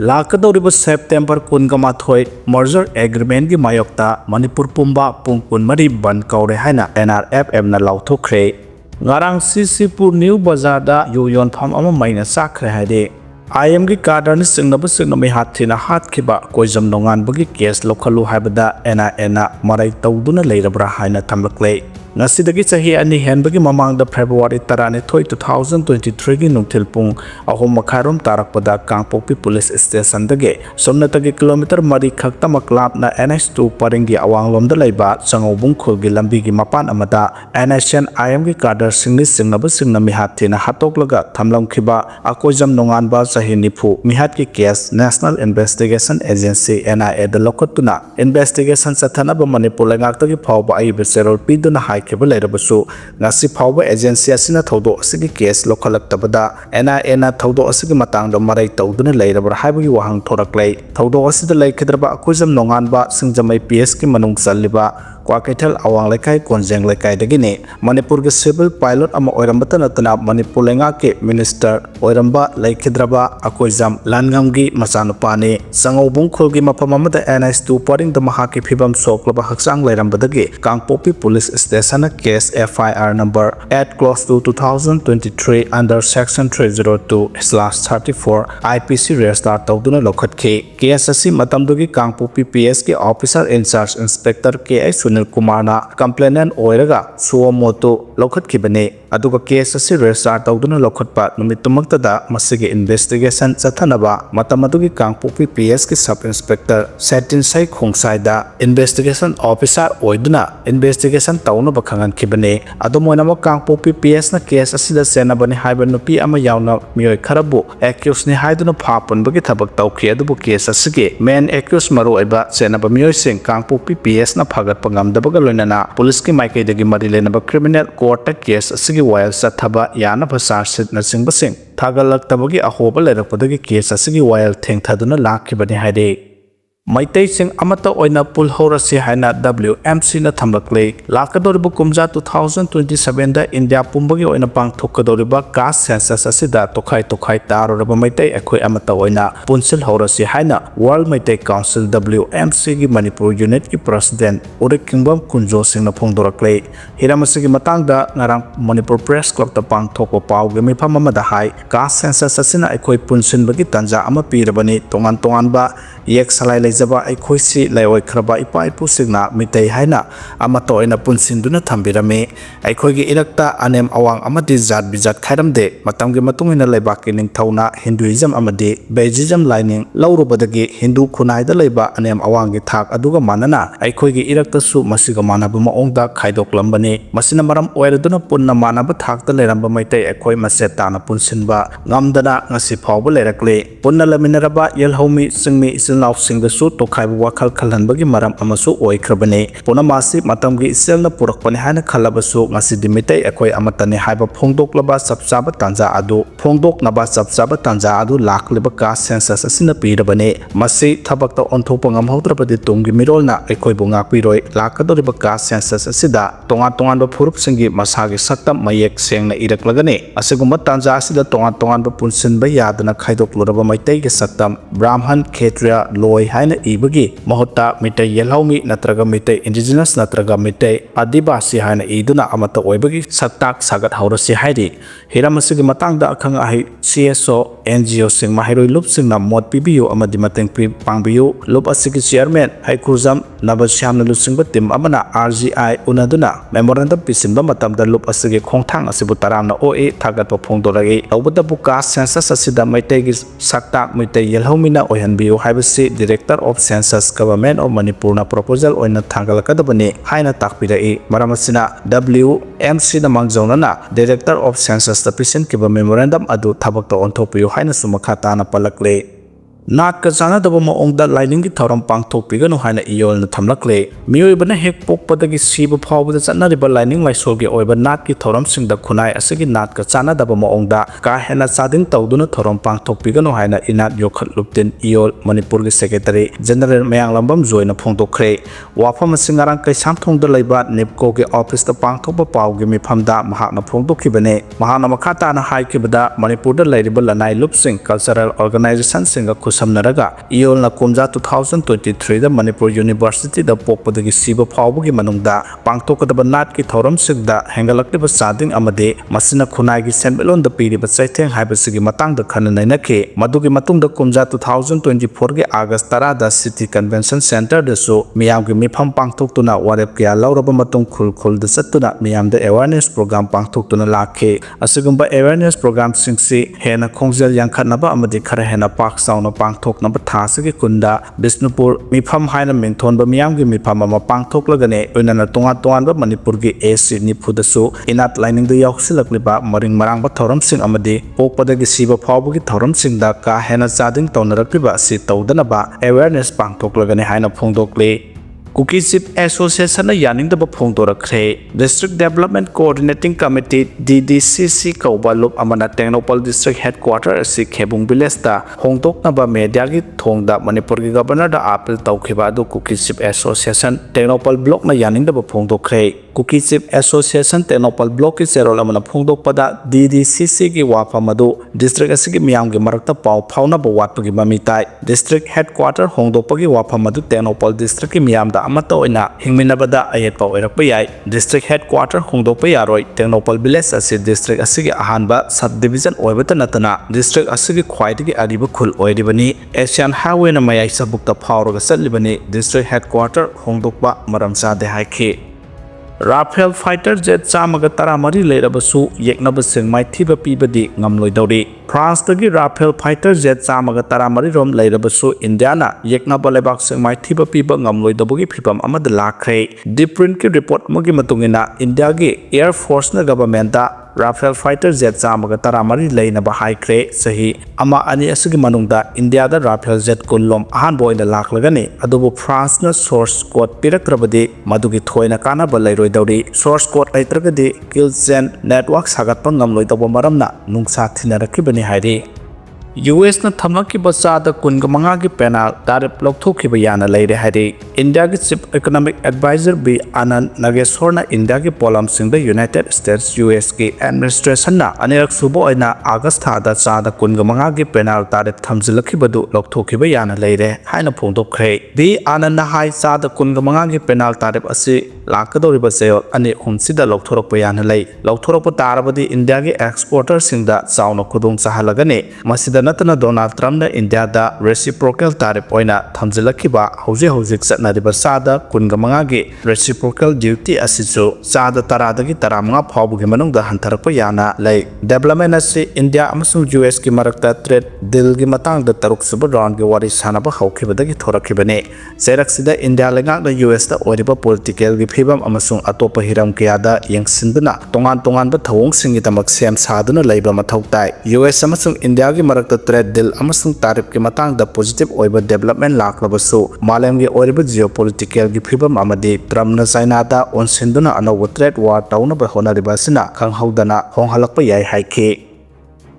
लाकदौरिब September 19 merger agreement की मायोक्ता मणिपुर पुंबा पुंग 14 बंद कौरे हाइना NRFM ना लाउथोखरे ngarang Ccpur New Bazaar da yu yonpham ama maina chakhre haide IM gi kadar ni singna mi hathina hatkhiba koijam nongan bagi case lokhalu haibada NIA na marai tawduna leirabra haina thamlakle ngasidagi chahi ani henbagi mamangda February 12 2023 gi nungthil pung ahom makharom tarakpada Kangpokpi police station dage somnatagi kilometer mari khakta maklap na NS2 paringi awanglomda leiba changobung khulgi lambi gi mapan amada Nscn IM gi kadar singna mi hathina hatoklaga thamlamkhiba akoijam nongan ba chahi nifu mihat ki case National Investigation Agency NIA da lokotuna investigation chathana ba Manipur lengaktagi phawba ai beserol piduna haikhiba leirabasu ngasi phawba agency asina thodo asigi case lokhalaktabada NIA na thodo asigi matangda marai tawduna leirabra haibagi wahang thoraklei thodo asida leikhidraba akoijam nongan ba singjamai PS ki manung challiba Kwakaital awang lekai konjeng lekai dagini Manipur ke civil pilot ama oirambata natana Manipur lenga ke minister oiramba laikhidraba akoijam langamgi machanupani sangobung khulgi mapamamada NS2 paring da mahaki phibam soklaba haksang leirambadagi Kangpokpi police station case FIR number 8/2023 under section 302/34 IPC register tawduna lokhatki case asi matamdugi Kangpokpi PS ke officer in charge inspector KI Kumar na complainant oiraga suomoto lokhatkibane aduga case asi register tawduna lokhatpa numittumaktada masigi investigation chathanaba matamadugi Kangpokpi PS ki sub inspector Setin Sai Khongsaida investigation officer oiduna investigation tawna bakhangan kibane adomoina mo Kangpokpi PS na case asida senabani haiba nupi ama yauna mioi kharabu accused ni haiduna phapon bagi thabak tawkhi adubu case asige main accused maru aiba senaba mioi sing Kangpokpi PS na phagat pangam dabaga loinana police ki maikei dagi mari lenaba criminal court case asigi wire sathaba yana phasar sit na singbasing thagalak tabagi ahoba lerakpadagi case asigi wire thengthaduna lakhibani haide Maitai sing amata oina pul horasi haina WMC na thamlakle lakadoriba kumja 2027 da India pumbagi oina pangthokadoriba caste census asida tokhai taroraba maitai ekhoi amata oina punsil horasi haina World Maitai Council WMC gi Manipur unit ki president Urikingbam Kunjo sing na phongdorakle hiramasigi matangda ngarang Manipur Press Club ta pangthokpa pawge mifam amada hai caste census asina ekhoi punsin bagi tanja ama pirabani tongan ba yek salai leijaba ekhoi si laioi khraba ipa ipu signa mitei haina amato ina punsinduna thambirame ekhoi gi irakta anem awang amadi jat bijat khairamde matamgi matungina leibaki ningthauna Hinduism amadi Buddhism lining laurubadagi Hindu khunai da leiba anem awang gi thak aduga manana ekhoi gi irakta su masiga manaba maongda khaidoklambani masina maram oiraduna punna manaba thak da leiramba maitai ekhoi masetana punsinba ngamdana ngasi phawba leirakle punna laminaraba yelhomi singmi isilnaw singdasu tokhaibu wakhal khalhanbagi maram amasu oikrabane punamasi matamgi iselna purakpani haina khalabasu ngasi dimitai ekhoi amatani haiba phongdoklaba sabsaba tanja adu phongdoknaba sabsaba tanja adu lakleba ka census asina pirabane masi thabakta onthopa ngamhaudrabadi tunggi mirolna ekhoi bu ngakpiroi lakadoriba ka census asida tongan ba phurup singi masagi saktam mayek sengna iraklagane asigumba tanja asida tongan ba punsinba yadana khaidokluraba maitai ge saktam Brahman Kshatriya loi haina ibagi mahutta mitai yelhomi natraga mitai indigenous natraga mitai adibasi haina iduna amata oibagi saktak sagat haurasi hairi hiramasigi matangda akhang ahi CSO NGO sing mahiroi lup sing na mot pibiyu amadi mateng pangbiyu lup asigi chairman Haikhuzam Nabasyamna lusingba tim amana RGI unaduna memorandum pisimba matamda lup asigi khongthang asibu taramna OA thagatpa phongdoragi awbada buka census asida maitai gi saktak mitai yelhomi na oihanbiyu haibasi Director of Census Government of Manipur na proposal oina thangalakadabani haina takpirai maramasina WMC na mangjauna na Director of Census the present kiba memorandum adu thabakta onthopiyu haina sumakha na palakle Nat ka sana daba maongda lining gi thoram pangthokpiganu haina iyol na thamlakle mioibana hek pokpadagi siba phawbada chanariba lining laisol gi oiba nat ki thoram singda khunai asigi nat ka chana daba maongda ka hena chading tawduna thoram pangthokpiganu haina inat yokhat luptin iyol Manipur gi Secretary General Mayanglambam joina phongdokhre wafam singarang kaisam thongda leiba NIPCO gi office ta pangthokpa pawgi mifamda mahakna phongdokhibane mahana makhata na haikibada Manipur da leiriba lanai lupsing cultural organization singa खुसमनरगा इयोलना कुमजा 2023 दा Manipur university दा पोकपदगी सिबा फावबगी मनुंगदा पांगथोकदबा नाट की थौरम सिगदा हेंगलक्तिबा सादिंग अमदे मसिना खुनाइगी सेंबेलोन दा पीरिबा चैथेंग हाइबसिगी मतंग दा खन नैनखे मदुगी मतुंग दा कुमजा 2024 गे अगस्त 10 दा city convention centre दसु मियामगी मिफम पांगथोकतुना वारेप कया लौरबा मतुंग खुल दा सत्तुना मियाम दा अवेयरनेस प्रोग्राम पांगथोकतुना लाखे असिगुंबा अवेयरनेस प्रोग्राम सिंगसी हेना खोंगजेल यांखनबा अमदि खरा हेना पाक साउना पांगथोकनबा थासगी कुंदा बिष्णुपुर मिफम हाइना मिंथोनबा मियामगी मिफम अमा पांगथोकलगने उनना तोंगा तोंगानबा मणिपुर गे एसी निफुदसु इनात लाइनिंग दा यावसिलकलिबा मरिंग मरांगबा थौरमसिंग अमदि पोकपदगी सिबा फावबगी थौरमसिंगदा का हेना चादिंग तौनरक्लिबा सि तौदनबा अवेयरनेस पांगथोकलगने हाइना फोंदोकले कुकी चिप एसोसिएशन यानिंगदबा फोंदोरखरे district development coordinating committee DDCC कौबा लुप अमना टेक्नोपॉल डिस्ट्रिक्ट हेडक्वार्टर असि खेबुंग विलेज दा होंदोकनबा मीडिया की थोंगदा मणिपुर की गवर्नर दा अपील तौखिबा दु कुकी चिप एसोसिएशन टेक्नोपॉल ब्लॉक ना यानिंगदबा फोंदोखरे कुकी चिप एसोसिएशन टेक्नोपॉल ब्लॉक की चेरोल अमना फोंदोकपदा DDCC की वाफम अदु डिस्ट्रिक्ट असि मियाम के मरक्ता पाव फाउनबा वाटपगी ममिताई डिस्ट्रिक्ट हेडक्वार्टर होंदोकपगी वाफम अदु टेक्नोपॉल डिस्ट्रिक्ट की मियाम दा अमता ओइना हिंगमिनबदा अयेतपा ओइरकपा याय डिस्ट्रिक्ट हेडक्वार्टर होंदोकपा यारोय टेक्नोपॉल विलेज असि डिस्ट्रिक्ट असि अहानबा सब डिवीजन ओइबता नतना डिस्ट्रिक्ट असि ख्वाइदगी अरिबा खुल ओइरिबनी एशियन हाईवे न मयाई सबुकता फावरगा चलिबनी डिस्ट्रिक्ट हेडक्वार्टर होंदोकपा मरम चादे हाइखे राफेल फाइटर जेट चामगा तरामरी लेरबसु येकनबसिंग माइथिबा पीबदी ngamloidori फ्रांस तगी राफेल फाइटर जेट चामगा तरामरी रोम लेरबसु इंडियाना येकनबा लेबाकसिंग माइथिबा पीबा ngamloidabagi फिबम अमद लाखरे डिप्रिंट की रिपोर्ट मगी मतुंगिना इंडिया गे एयर फोर्स न गवर्नमेंट राफेल फाइटर जेट चामगा तरामरी लेनबा हाइक्रे सही अमा अनि असुगी मनुंगदा इंडिया दा राफेल जेट कुल्लोम अहान बोइना लाखलगने अदुबु फ्रांस न सोर्स कोड पिरक्रबदि मदुगी थोइना कानाबा लेरोइदौरी सोर्स कोड लेत्रगदि किल चेन नेटवर्क सागतपा ngamloidaba maramna nungsa thinarखिबनि हाइरे US न थमकिबा चादा कुनगमंगा की पेनाल तारिफ लौथोखिबा याना लेरे हाइरे इंडिया की चीफ इकोनॉमिक एडवाइजर बी आनंद नागेश्वरना इंडिया की pollen Singh United states US की एडमिनिस्ट्रेशन ना अनेक सुबो ओइना अगस्त थादा चादा कुनगमंगा की पेनाल तारिफ थमजिलखिबदु लौथोखिबा याना लेरे हाइना फोंदोखरे बी आनंद हाइ चादा कुनगमंगा की पेनाल तारिफ असि लाकदौरिबा सेल अनि हुमसिदा लौथोरकपा याना लै लौथोरकपा तारबदि इंडिया की एक्सपोर्टर सिंहदा चाउना खुदुंग चाहलगने मसिदा नतना डोनाल्ड ट्रम्प ने इंडिया दा रेसिप्रोकल तारिफ ओइना थमजिलखिबा हौजिक चटनारिबा चादा कुनगमंगा की रेसिप्रोकल ड्यूटी असिसु चादा तरादगी तरामंगा फावबगी मनुंगदा हंथरकपा याना लै डेवलपमेंट असि इंडिया अमसुंग US की मरक्ता ट्रेड डील की मतंग दा तरुक सुब राउंड की वारी सानबा हौखिबदगी थोरखिबने सेरक्सिदा इंडिया लेंगाक दा US दा ओरिबा पॉलिटिकल की फिबम अमसुंग अतोप हिरम कयादा यंगसिंदना तोंगान थवोंग सिंगी तमक सेम सादुना लैबा मथौ ताई US अमसुंग इंडिया की मरक्ता ट्रेड डील अमसुंग तारिफ के मतंग दा पॉजिटिव ओइबा डेवलपमेंट लाखलबसु मालेम की ओरिबा जियोपॉलिटिकल की फिबम अमदि ट्रम्प न चाइना दा ओनसिंदुना अनौबा ट्रेड वार तौनबा होनरिबासिना खंगहौदना होंगहलकपा याय हाइखे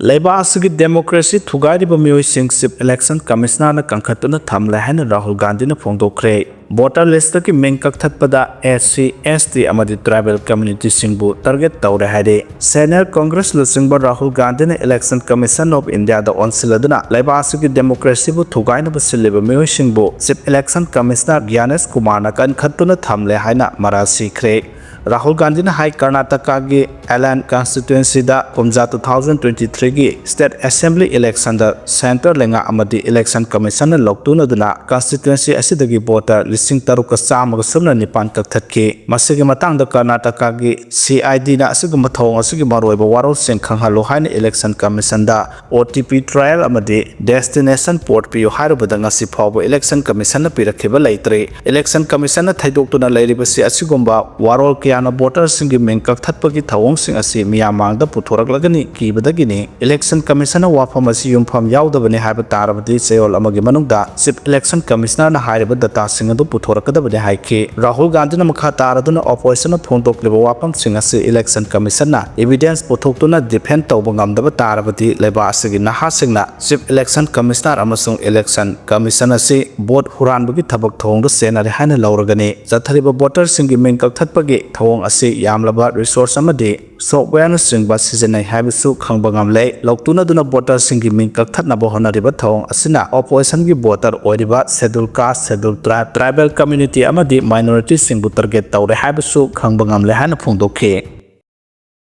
लेबासगी डेमोक्रेसी थुगारिबा मियोइसिंग चिफ इलेक्शन कमिश्नर न कंखतुना थमले हाइना राहुल गांधी न फोंदोखरे वोटर लिस्ट की मिंग कक्थतपदा SC ST अमदि ट्राइबल कम्युनिटी सिंगबु टारगेट तौरे हाइरे सीनियर कांग्रेस लुसिंगबा राहुल गांधी ने इलेक्शन कमीशन ऑफ इंडिया दा ओनसिलदुना लेबासगी डेमोक्रेसी बु थुगाइनबा सिलिबा मियोइसिंगबु chief election commissioner Gyanesh Kumar न कंखतुना थमले हाइना मरासीखरे राहुल गांधी ने हाई कर्नाटका की एलन कॉन्स्टिट्यूएंसी दा कुमजा 2023 की स्टेट असेंबली इलेक्शन दा सेंटर लेंगा अमदि इलेक्शन कमीशन लौटुनदुना कॉन्स्टिट्यूएंसी असिदगी वोटर लिसिंग तरुक चामग सुमना निपान कक्थतके मसिगे मतंग दा कर्नाटका की CID ना असिगुम थौंग असिगे मरोइबा वारोल सेंग खंगहलो हाइन इलेक्शन कमीशन दा OTP ट्रायल अमदि डेस्टिनेशन पोर्ट पियो हारबदा ngasi फावबो इलेक्शन कमीशन पिरखिबा लैत्रे इलेक्शन कमीशन थैदोक्तुना लैरिबसि असिगुम्बा वारोल याना वोटर सिंगी मिंग कक्थतपगी थवोंग सिंग असि मियामांगदा पुथोरकलगनी कीबदगिनी इलेक्शन कमीशन वाफम असि युमफम यावदबने हाइबा तारबदि चेयोल अमगी मनुंगदा चिफ इलेक्शन कमिश्नर ना हाइबा दता सिंग अदु पुथोरकदबने हाइखे राहुल गांधी ना मखा तारदुना ऑपोजिशन फोंदोक्लिबा वाफम सिंग असि इलेक्शन कमीशन ना एविडेंस पुथोक्तुना डिफेंड तौबा ngamdaba तारबदि लेबा असि नहा सिंगना चिफ इलेक्शन कमिश्नर अमसुंग इलेक्शन कमीशन असि वोट हुरानबगी थबक थोंग सेनरे हाइना लौरगने जथरिबा वोटर सिंगी मिंग कक्थतपगी thawong ase yamlaba resource amadi software na singba seasonai haibusu khangba ngamle loktuna duna voter singi ming kakthatnaba honariba thawong asina opposition gi voter oiriba schedule caste schedule tribe tribal community amadi minority singbu target tawre haibusu khangba ngamle hana phungdokhe